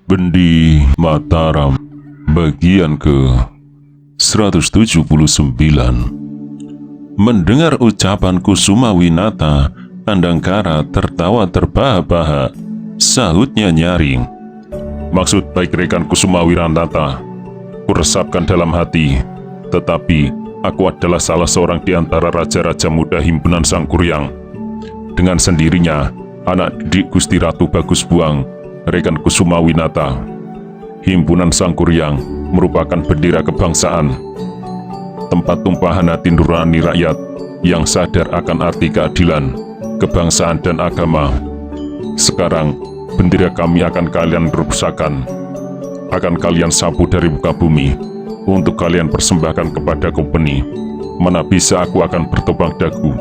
Bendi Mataram bagian ke-179. Mendengar ucapan Kusumawinata, Andangkara tertawa terbahak-bahak. Sahutnya nyaring, "Maksud baik rekan Kusumawinata, kuresapkan dalam hati. Tetapi aku adalah salah seorang di antara raja-raja muda himpunan Sangkuriang. Dengan sendirinya, anak didik Gusti Ratu Bagus Buang, rekan Kusumawinata. Himpunan Sangkuriang merupakan bendera kebangsaan, tempat tumpahan hati nurani rakyat yang sadar akan arti keadilan, kebangsaan dan agama. Sekarang, bendera kami akan kalian rusakkan, akan kalian sapu dari muka bumi, untuk kalian persembahkan kepada company. Mana bisa aku akan bertopang dagu.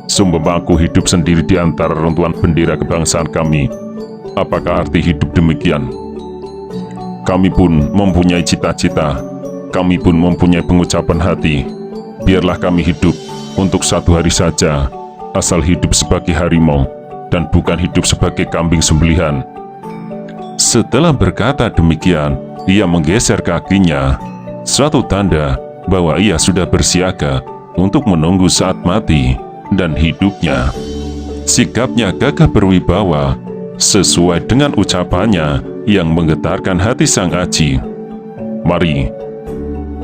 Sumpah aku hidup sendiri di antara runtuhan bendera kebangsaan kami. Apakah arti hidup demikian? Kami pun mempunyai cita-cita, kami pun mempunyai pengucapan hati. Biarlah kami hidup untuk satu hari saja, asal hidup sebagai harimau, dan bukan hidup sebagai kambing sembelihan." Setelah berkata demikian, ia menggeser kakinya, suatu tanda bahwa ia sudah bersiaga untuk menunggu saat mati dan hidupnya. Sikapnya gagah berwibawa, sesuai dengan ucapannya yang menggetarkan hati Sang Aji. "Mari,"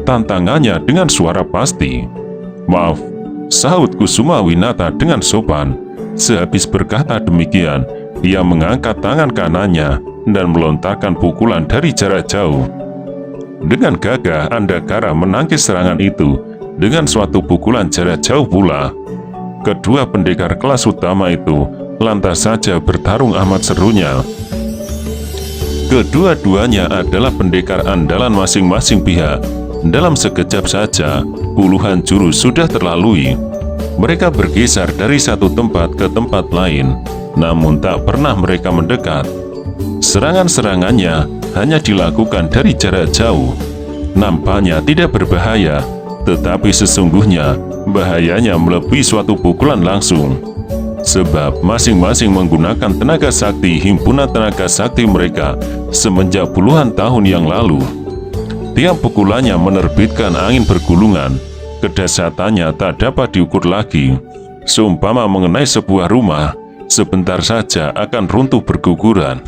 tantangannya dengan suara pasti. "Maaf," sahut Kusumawinata dengan sopan. Sehabis berkata demikian, ia mengangkat tangan kanannya dan melontarkan pukulan dari jarak jauh. Dengan gagah, Andagara menangkis serangan itu dengan suatu pukulan jarak jauh pula. Kedua pendekar kelas utama itu lantas saja bertarung amat serunya. Kedua-duanya adalah pendekar andalan masing-masing pihak. Dalam sekejap saja, puluhan jurus sudah terlalui. Mereka bergeser dari satu tempat ke tempat lain, namun tak pernah mereka mendekat. Serangan-serangannya hanya dilakukan dari jarak jauh. Nampaknya tidak berbahaya, tetapi sesungguhnya bahayanya melebihi suatu pukulan langsung. Sebab masing-masing menggunakan tenaga sakti himpunan tenaga sakti mereka semenjak puluhan tahun yang lalu. Tiap pukulannya menerbitkan angin bergulungan. Kedahsyatannya tak dapat diukur lagi. Seumpama mengenai sebuah rumah, sebentar saja akan runtuh berguguran.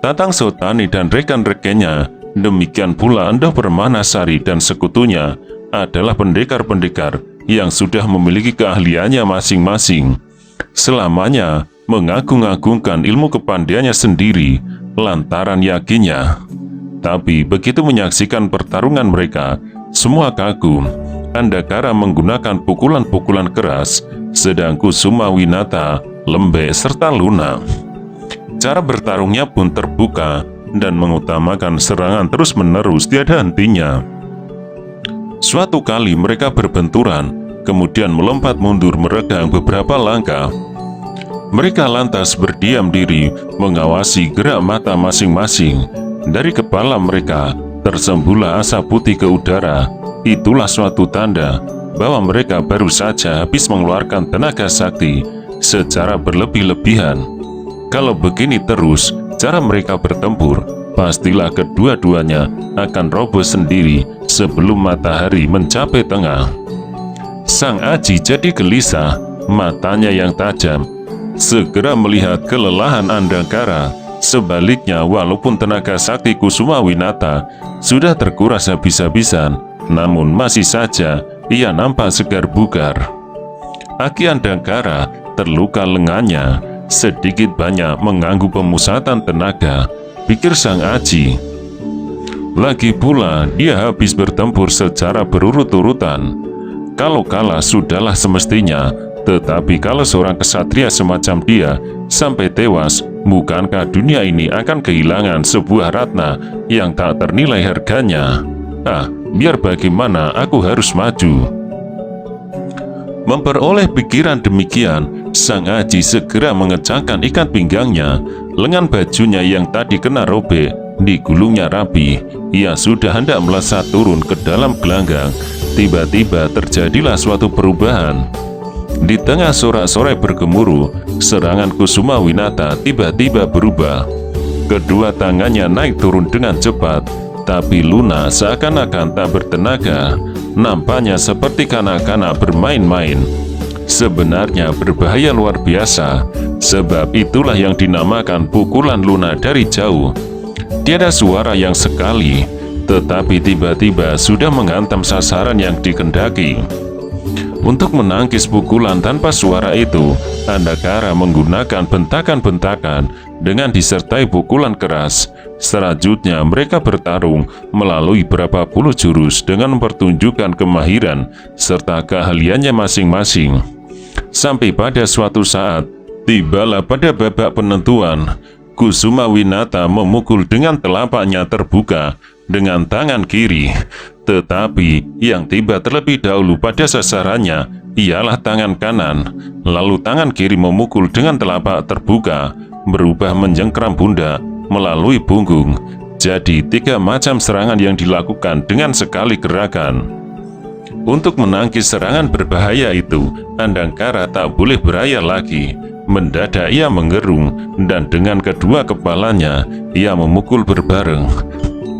Tatang Sotani dan rekan-rekannya, demikian pula Endor Permanasari dan sekutunya, adalah pendekar-pendekar yang sudah memiliki keahliannya masing-masing. Selamanya mengagung-agungkan ilmu kepandaiannya sendiri lantaran yakinnya. Tapi begitu menyaksikan pertarungan mereka, semua kagum. Andagara menggunakan pukulan-pukulan keras, sedang Kusumawinata lembek serta lunak. Cara bertarungnya pun terbuka dan mengutamakan serangan terus-menerus tiada hentinya. Suatu kali mereka berbenturan, kemudian melompat mundur meregang beberapa langkah. Mereka lantas berdiam diri mengawasi gerak mata masing-masing. Dari kepala mereka tersembullah asap putih ke udara. Itulah suatu tanda bahwa mereka baru saja habis mengeluarkan tenaga sakti secara berlebih-lebihan. Kalau begini terus cara mereka bertempur, pastilah kedua-duanya akan roboh sendiri sebelum matahari mencapai tengah. Sang Aji jadi gelisah, matanya yang tajam segera melihat kelelahan Andagara. Sebaliknya, walaupun tenaga sakti Kusumawinata sudah terkuras habis-habisan, namun masih saja ia nampak segar bugar. Aki Andagara terluka lengannya, sedikit banyak mengganggu pemusatan tenaga, pikir Sang Aji. Lagi pula dia habis bertempur secara berurut-urutan. Kalau kalah sudahlah semestinya, tetapi kalau seorang kesatria semacam dia sampai tewas, bukankah dunia ini akan kehilangan sebuah ratna yang tak ternilai harganya? Biar bagaimana aku harus maju. Memperoleh pikiran demikian, Sang Aji segera mengecangkan ikat pinggangnya. Lengan bajunya yang tadi kena robek digulungnya rapi. Ia sudah hendak melesat turun ke dalam gelanggang. Tiba-tiba terjadilah suatu perubahan. Di tengah sorak-sorai bergemuruh, serangan Kusuma Winata tiba-tiba berubah. Kedua tangannya naik turun dengan cepat, tapi Luna seakan-akan tak bertenaga. Nampaknya seperti kanak-kanak bermain-main. Sebenarnya berbahaya luar biasa, sebab itulah yang dinamakan pukulan Luna dari jauh. Tiada suara yang sekali, tetapi tiba-tiba sudah menghantam sasaran yang dikendaki. Untuk menangkis pukulan tanpa suara itu, Andakara menggunakan bentakan-bentakan dengan disertai pukulan keras. Selanjutnya mereka bertarung melalui berapa puluh jurus dengan mempertunjukkan kemahiran serta keahliannya masing-masing. Sampai pada suatu saat, tibalah pada babak penentuan. Kusuma Winata memukul dengan telapaknya terbuka dengan tangan kiri, tetapi yang tiba terlebih dahulu pada sasarannya ialah tangan kanan. Lalu tangan kiri memukul dengan telapak terbuka, berubah menjengkram pundak melalui punggung. Jadi 3 macam serangan yang dilakukan dengan sekali gerakan. Untuk menangkis serangan berbahaya itu, Andakara tak boleh berayal lagi. Mendadak ia menggerung, dan dengan kedua kepalanya ia memukul berbareng.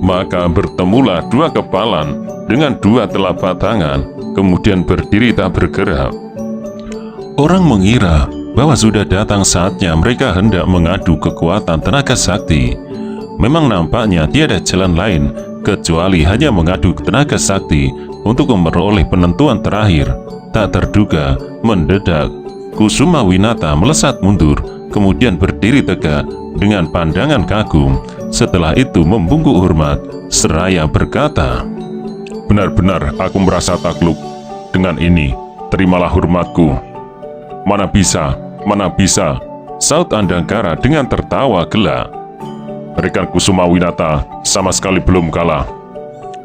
Maka bertemulah 2 kepalan dengan 2 telapak tangan, kemudian berdiri tak bergerak. Orang mengira bahwa sudah datang saatnya mereka hendak mengadu kekuatan tenaga sakti. Memang nampaknya tiada jalan lain kecuali hanya mengadu tenaga sakti untuk memperoleh penentuan terakhir. Tak terduga, mendadak Kusuma Winata melesat mundur, kemudian berdiri tegak dengan pandangan kagum. Setelah itu membungkuk hormat, seraya berkata, "Benar-benar aku merasa takluk. Dengan ini, terimalah hormatku." Mana bisa, saut Andakara dengan tertawa gelak. "Rekan Kusuma Winata sama sekali belum kalah."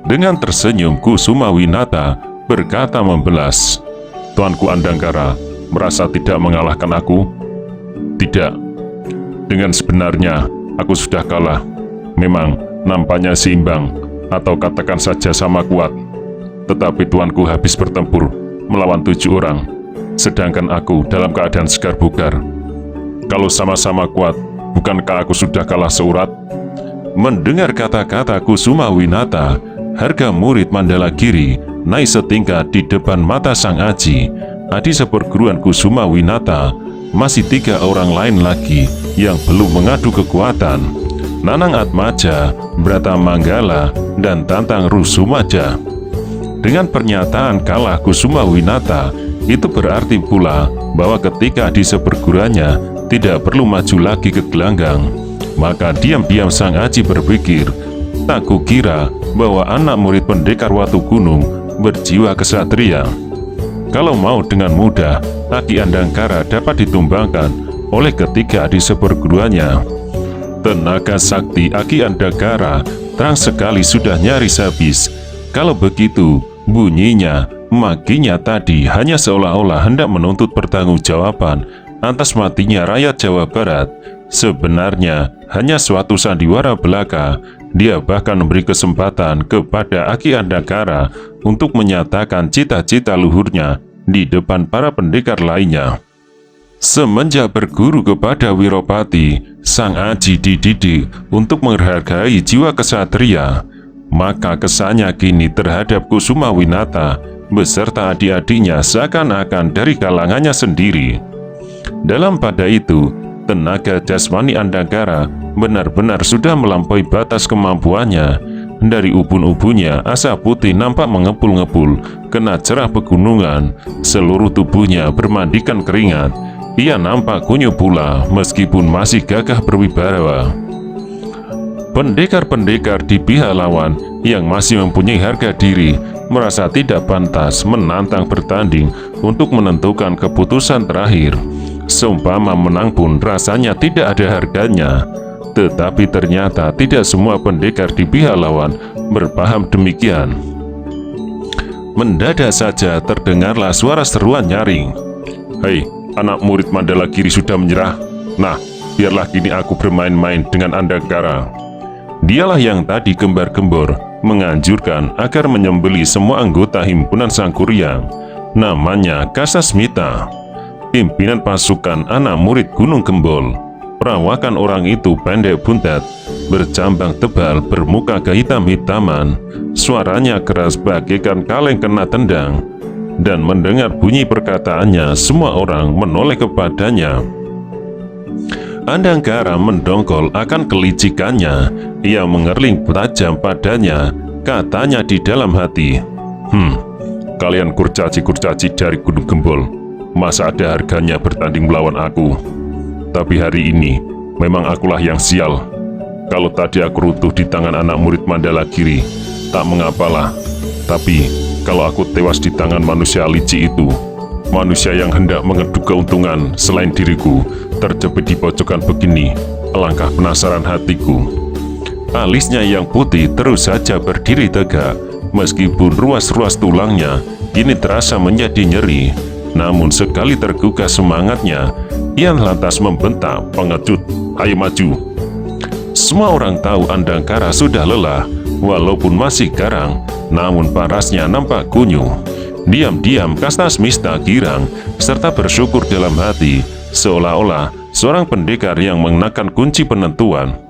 Dengan tersenyum, Kusuma Winata berkata membelas, "Tuanku Andakara merasa tidak mengalahkan aku?" "Tidak. Dengan sebenarnya, aku sudah kalah. Memang nampaknya seimbang, atau katakan saja sama kuat. Tetapi tuanku habis bertempur melawan 7 orang, sedangkan aku dalam keadaan segar bugar. Kalau sama-sama kuat, bukankah aku sudah kalah seurat?" Mendengar kata-kata Kusuma Winata, harga murid Mandalagiri naik setingkat di depan mata sang Aji. Adi seperguruan Kusuma Winata, masih 3 orang lain lagi yang belum mengadu kekuatan: Nanang Atmaja, Brata Manggala, dan Tantang Rusumaja. Dengan pernyataan kalah Kusuma Winata, itu berarti pula bahwa ketika di seperguruannya tidak perlu maju lagi ke gelanggang. Maka diam-diam sang Aji berpikir, tak kukira bahwa anak murid pendekar Watu Gunung berjiwa kesatria. Kalau mau dengan mudah, Aki Andakara dapat ditumbangkan oleh ketiga adik seperguruannya. Tenaga sakti Aki Andakara terang sekali sudah nyaris habis. Kalau begitu, bunyinya, maginya tadi hanya seolah-olah hendak menuntut pertanggungjawaban atas matinya rakyat Jawa Barat. Sebenarnya hanya suatu sandiwara belaka. Dia bahkan memberi kesempatan kepada Aki Andakara untuk menyatakan cita-cita luhurnya di depan para pendekar lainnya. Semenjak berguru kepada Wiropati, sang Aji dididik untuk menghargai jiwa kesatria. Maka kesannya kini terhadap Kusuma Winata beserta adik-adiknya seakan-akan dari kalangannya sendiri. Dalam pada itu, tenaga jasmani Andakara benar-benar sudah melampaui batas kemampuannya. Dari ubun-ubunnya, asap putih nampak mengepul-ngepul, kena cerah pegunungan. Seluruh tubuhnya bermandikan keringat. Ia nampak kunyuk pula, meskipun masih gagah berwibawa. Pendekar-pendekar di pihak lawan yang masih mempunyai harga diri merasa tidak pantas menantang bertanding untuk menentukan keputusan terakhir. Seumpama menang pun rasanya tidak ada harganya. Tetapi ternyata tidak semua pendekar di pihak lawan berpaham demikian. Mendadak saja terdengarlah suara seruan nyaring. "Hei, anak murid Mandalagiri sudah menyerah? Nah, biarlah kini aku bermain-main dengan Andakara." Dialah yang tadi gembar-gembor menganjurkan agar menyembelih semua anggota himpunan Sang Kuryang. Namanya Kasasmita. pimpinan pasukan anak murid Gunung Gembol. Perawakan orang itu pendek buntet, berjambang tebal, bermuka kehitam-hitaman. Suaranya keras bagaikan kaleng kena tendang. Dan mendengar bunyi perkataannya, semua orang menoleh kepadanya. Andangkara mendongkol akan kelicikannya. Ia mengerling tajam padanya. Katanya di dalam hati, kalian kurcaci-kurcaci dari Gunung Gembol, masa ada harganya bertanding melawan aku? Tapi hari ini, memang akulah yang sial. Kalau tadi aku runtuh di tangan anak murid Mandalagiri, tak mengapalah. Tapi, kalau aku tewas di tangan manusia licik itu, manusia yang hendak mengeduk keuntungan selain diriku, terjepit di pojokan begini, alangkah penasaran hatiku. Alisnya yang putih terus saja berdiri tegak, meskipun ruas-ruas tulangnya kini terasa menjadi nyeri. Namun sekali tergugah semangatnya, ia lantas membentak, "Pengecut, ayo maju!" Semua orang tahu Andangkara sudah lelah, walaupun masih garang, namun parasnya nampak kunyuh. Diam-diam Kastasmita girang, serta bersyukur dalam hati, seolah-olah seorang pendekar yang mengenakan kunci penentuan.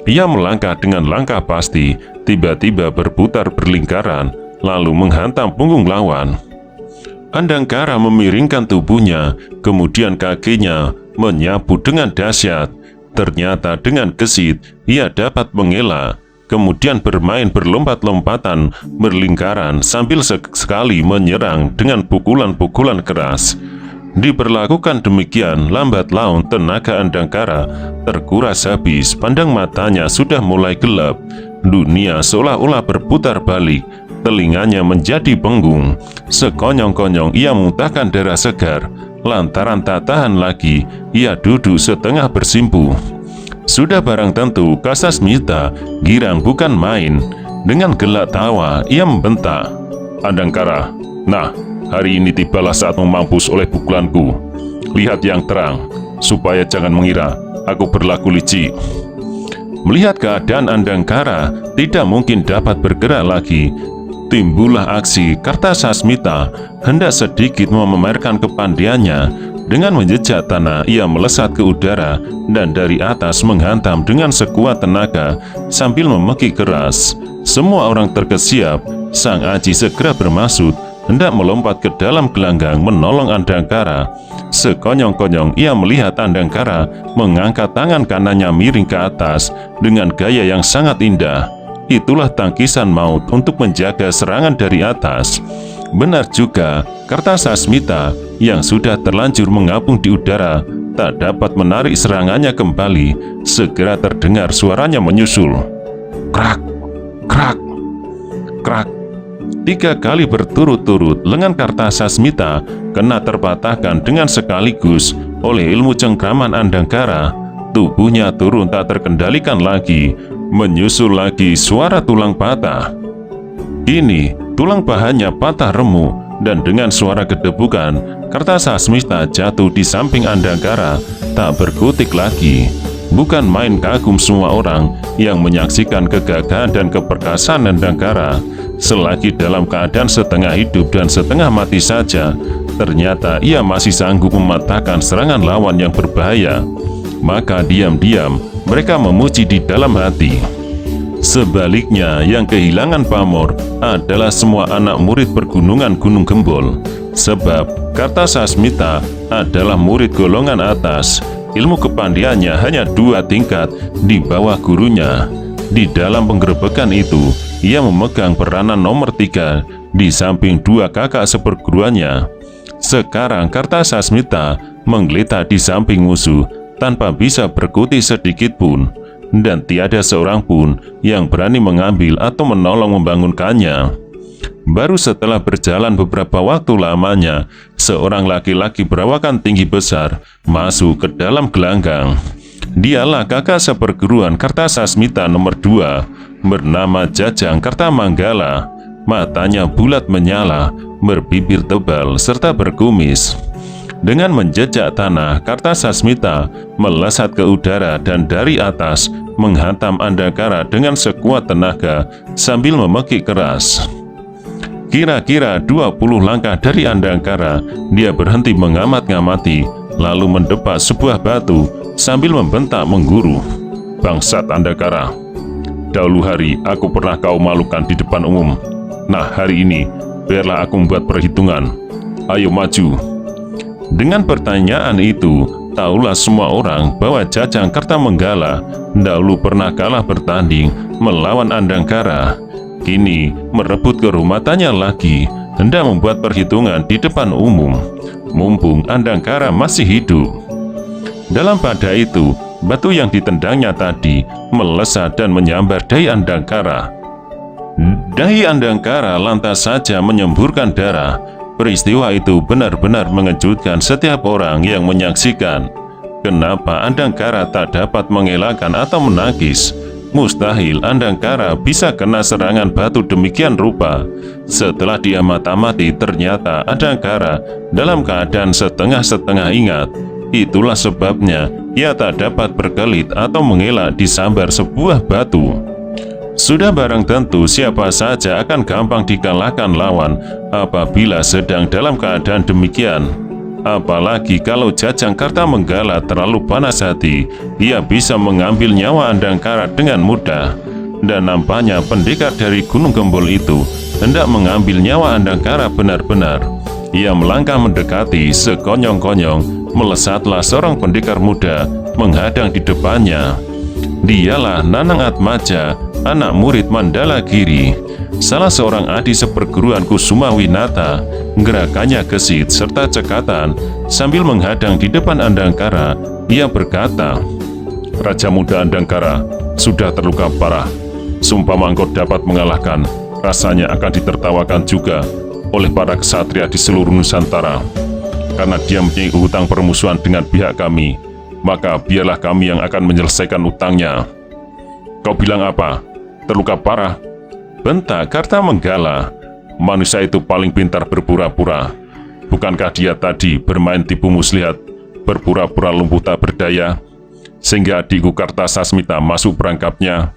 Ia melangkah dengan langkah pasti, tiba-tiba berputar berlingkaran, lalu menghantam punggung lawan. Andangkara memiringkan tubuhnya, kemudian kakinya menyapu dengan dahsyat. Ternyata dengan gesit, ia dapat mengelak, kemudian bermain berlompat-lompatan, berlingkaran sambil sekali menyerang dengan pukulan-pukulan keras. Diperlakukan demikian, lambat laun tenaga Andangkara terkuras habis, pandang matanya sudah mulai gelap. Dunia seolah-olah berputar balik, telinganya menjadi benggung. Sekonyong-konyong ia memuntahkan darah segar. Lantaran tak tahan lagi, ia duduk setengah bersimpuh. Sudah barang tentu Kastasmita girang bukan main. Dengan gelak tawa ia membentak, "Andangkara, nah, hari ini tibalah saatmu mampus oleh pukulanku. Lihat yang terang, supaya jangan mengira aku berlaku licik." Melihat keadaan Andangkara tidak mungkin dapat bergerak lagi, timbullah aksi Kartasasmita hendak sedikit memamerkan kepandaiannya. Dengan menjejak tanah, ia melesat ke udara dan dari atas menghantam dengan sekuat tenaga sambil memekik keras. Semua orang terkesiap. Sang Aji segera bermaksud hendak melompat ke dalam gelanggang menolong Andangkara. Sekonyong-konyong ia melihat Andangkara mengangkat tangan kanannya miring ke atas dengan gaya yang sangat indah. Itulah tangkisan maut untuk menjaga serangan dari atas. Benar juga, Kartasasmita yang sudah terlanjur mengapung di udara tak dapat menarik serangannya kembali. Segera terdengar suaranya menyusul. Krak, krak, krak. 3 kali berturut-turut lengan Kartasasmita kena terpatahkan dengan sekaligus oleh ilmu cengkraman Andangkara. Tubuhnya turun tak terkendalikan lagi. Menyusul lagi suara tulang patah. Ini tulang pahanya patah remuk, dan dengan suara gedebukan Kartasasmita jatuh di samping Andangkara tak berkutik lagi. Bukan main kagum semua orang yang menyaksikan kegagahan dan keperkasaan Andangkara. Selagi dalam keadaan setengah hidup dan setengah mati saja, ternyata ia masih sanggup mematahkan serangan lawan yang berbahaya. Maka diam-diam mereka memuji di dalam hati. Sebaliknya, yang kehilangan pamor adalah semua anak murid pergunungan Gunung Gembol. Sebab Kartasasmita adalah murid golongan atas. Ilmu kepandaiannya hanya 2 tingkat di bawah gurunya. Di dalam penggerebekan itu, ia memegang peranan nomor 3 di samping 2 kakak seperguruannya. Sekarang Kartasasmita menggeletar di samping musuh tanpa bisa berkutik sedikit pun, dan tiada seorang pun yang berani mengambil atau menolong membangunkannya. Baru setelah berjalan beberapa waktu lamanya, seorang laki-laki berawakan tinggi besar masuk ke dalam gelanggang. Dialah kakak seperguruan Kartasasmita nomor 2, bernama Jajang Kartamanggala. Matanya bulat menyala, berbibir tebal, serta berkumis. Dengan menjejak tanah, Kartasasmita melesat ke udara dan dari atas menghantam Andangkara dengan sekuat tenaga sambil memekik keras. Kira-kira 20 langkah dari Andangkara, dia berhenti mengamat-ngamati lalu mendepak sebuah batu sambil membentak mengguru. "Bangsat Andangkara, dahulu hari aku pernah kau malukan di depan umum. Nah, hari ini biarlah aku membuat perhitungan. Ayo maju." Dengan pertanyaan itu, tahulah semua orang bahwa Jajang Kertamanggala dahulu pernah kalah bertanding melawan Andangkara. Kini merebut kehormatannya lagi, hendak membuat perhitungan di depan umum, mumpung Andangkara masih hidup. Dalam pada itu, batu yang ditendangnya tadi melesat dan menyambar dahi Andangkara. Dahi Andangkara lantas saja menyemburkan darah. Peristiwa itu benar-benar mengejutkan setiap orang yang menyaksikan. Kenapa Andangkara tak dapat mengelakkan atau menangkis? Mustahil Andangkara bisa kena serangan batu demikian rupa. Setelah dia mata-mati, ternyata Andangkara dalam keadaan setengah-setengah ingat. Itulah sebabnya ia tak dapat berkelit atau mengelak disambar sebuah batu. Sudah barang tentu siapa saja akan gampang dikalahkan lawan apabila sedang dalam keadaan demikian. Apalagi kalau Jajang Kertamanggala terlalu panas hati, ia bisa mengambil nyawa Andangkara dengan mudah. Dan nampaknya pendekar dari Gunung Gembul itu hendak mengambil nyawa Andangkara benar-benar. Ia melangkah mendekati, sekonyong-konyong melesatlah seorang pendekar muda menghadang di depannya. Dialah Nanang Atmaja, anak murid Mandalagiri, salah seorang adi seperguruan Kusumawinata. Gerakannya gesit serta cekatan. Sambil menghadang di depan Andangkara, ia berkata, "Raja muda Andangkara sudah terluka parah. Sumpama engkau dapat mengalahkan, rasanya akan ditertawakan juga oleh para ksatria di seluruh Nusantara. Karena dia mempunyai hutang permusuhan dengan pihak kami, maka biarlah kami yang akan menyelesaikan utangnya." "Kau bilang apa? Terluka parah?" bentak Kertamanggala. "Manusia itu paling pintar berpura-pura. Bukankah dia tadi bermain tipu muslihat, berpura-pura lumpuh tak berdaya, sehingga adikku Kartasasmita masuk perangkapnya?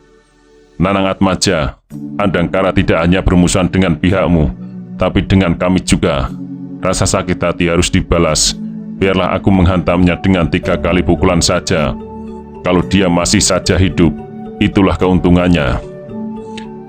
Nanang Atmaja, Andangkara tidak hanya bermusuhan dengan pihakmu, tapi dengan kami juga. Rasa sakit hati harus dibalas. Biarlah aku menghantamnya dengan 3 kali pukulan saja. Kalau dia masih saja hidup, itulah keuntungannya."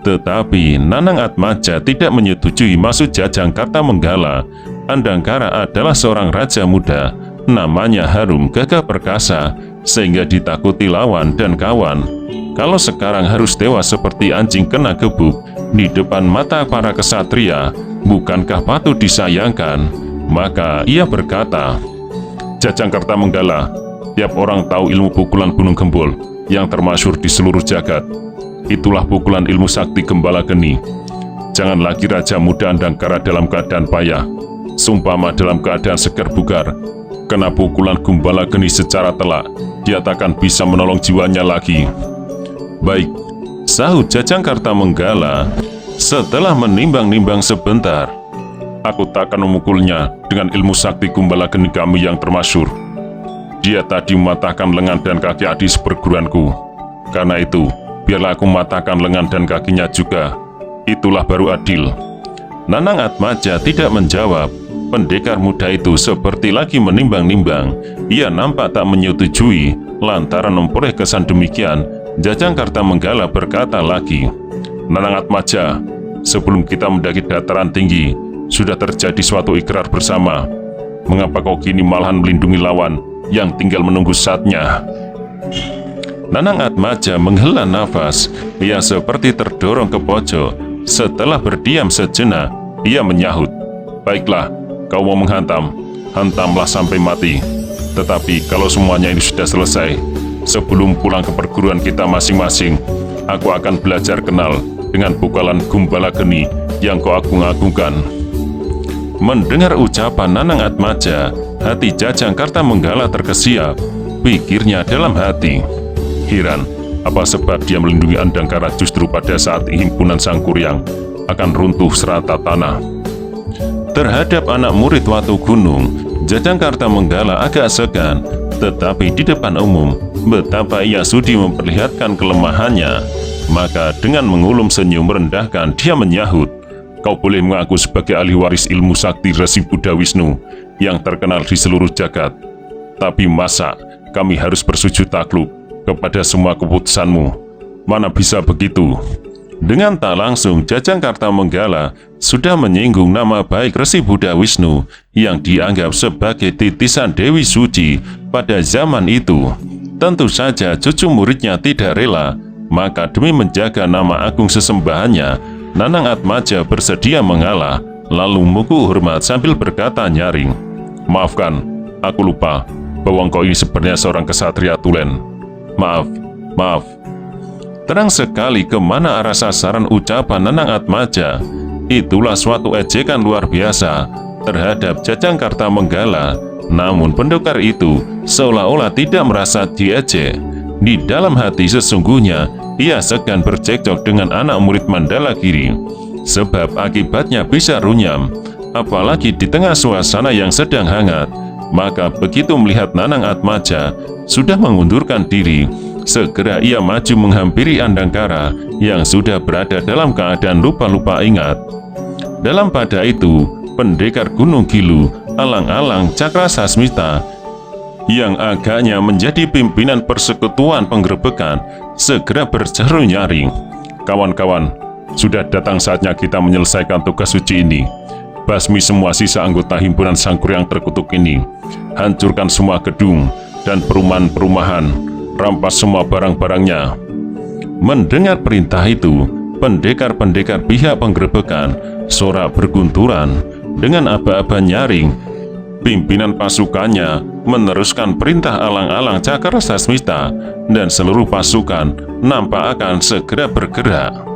Tetapi Nanang Atmaja tidak menyetujui maksud Jajang Kertamanggala. Andangkara adalah seorang raja muda, namanya harum, gagah perkasa, sehingga ditakuti lawan dan kawan. Kalau sekarang harus tewas seperti anjing kena gebuk di depan mata para kesatria, bukankah patut disayangkan? Maka ia berkata, "Jajang Kertamanggala, tiap orang tahu ilmu pukulan Gunung Gembul yang termasyhur di seluruh jagat. Itulah pukulan ilmu sakti Gembala Geni. Jangan lagi raja muda Andangkara dalam keadaan payah. Sumpama dalam keadaan segar bugar, kena pukulan Gembala Geni secara telak, dia takkan bisa menolong jiwanya lagi." "Baik," sahut Jajang Kertamanggala setelah menimbang-nimbang sebentar. "Aku tak akan memukulnya dengan ilmu sakti Gembala Geni kami yang termasyhur. Dia tadi mematahkan lengan dan kaki adik seperguruanku. Karena itu, biarlah aku mematahkan lengan dan kakinya juga. Itulah baru adil." Nanang Atmaja tidak menjawab. Pendekar muda itu seperti lagi menimbang-nimbang. Ia nampak tak menyetujui. Lantaran memperoleh kesan demikian, Jajang Kertamanggala berkata lagi, "Nanang Atmaja, sebelum kita mendaki dataran tinggi, sudah terjadi suatu ikrar bersama. Mengapa kau kini malahan melindungi lawan yang tinggal menunggu saatnya?" Nanang Atmaja menghela nafas. Ia seperti terdorong ke pojok. Setelah berdiam sejenak, ia menyahut, "Baiklah, kau mau menghantam, hantamlah sampai mati. Tetapi kalau semuanya ini sudah selesai, sebelum pulang ke perguruan kita masing-masing, aku akan belajar kenal dengan pukulan Gembala Geni yang kau agung-agungkan." Mendengar ucapan Nanang Atmaja, hati Jajang Kertamanggala terkesiap. Pikirnya dalam hati, heran, apa sebab dia melindungi Andangkara justru pada saat himpunan Sang Kuryang akan runtuh serata tanah. Terhadap anak murid Watu Gunung, Jajang Kertamanggala agak segan, tetapi di depan umum, betapa ia sudi memperlihatkan kelemahannya. Maka dengan mengulum senyum merendahkan, dia menyahut, "Kau boleh mengaku sebagai ahli waris ilmu sakti Resi Buddha Wisnu yang terkenal di seluruh jagat. Tetapi masa kami harus bersujud takluk kepada semua keputusanmu? Mana bisa begitu? Dengan tak langsung, Jajang Kartamanggala sudah menyinggung nama baik Resi Buddha Wisnu yang dianggap sebagai titisan Dewi Suci pada zaman itu. Tentu saja cucu muridnya tidak rela, maka demi menjaga nama agung sesembahannya, Nanang Atmaja bersedia mengalah, lalu menguku hormat sambil berkata nyaring, "Maafkan, aku lupa bahwa engkau ini sebenarnya seorang kesatria tulen. Maaf." Terang sekali kemana arah sasaran ucapan Nanang Atmaja. Itulah suatu ejekan luar biasa terhadap Jajang Kartamanggala. Namun pendekar itu seolah-olah tidak merasa diejek. Di dalam hati sesungguhnya ia segan bercekcok dengan anak murid Mandalagiri, sebab akibatnya bisa runyam, apalagi di tengah suasana yang sedang hangat. Maka begitu melihat Nanang Atmaja sudah mengundurkan diri, segera ia maju menghampiri Andangkara yang sudah berada dalam keadaan lupa-lupa ingat. Dalam pada itu, pendekar Gunung Gilu, Alang-Alang Cakrasasmita, yang agaknya menjadi pimpinan persekutuan penggerebekan, segera berseru nyaring, "Kawan-kawan, sudah datang saatnya kita menyelesaikan tugas suci ini. Basmi semua sisa anggota himpunan Sangkuriang terkutuk ini. Hancurkan semua gedung dan perumahan-perumahan. Rampas semua barang-barangnya." Mendengar perintah itu, pendekar-pendekar pihak penggerebekan sorak bergunturan. Dengan aba-aba nyaring, pimpinan pasukannya meneruskan perintah Alang-Alang Cakrasasmita, dan seluruh pasukan nampak akan segera bergerak.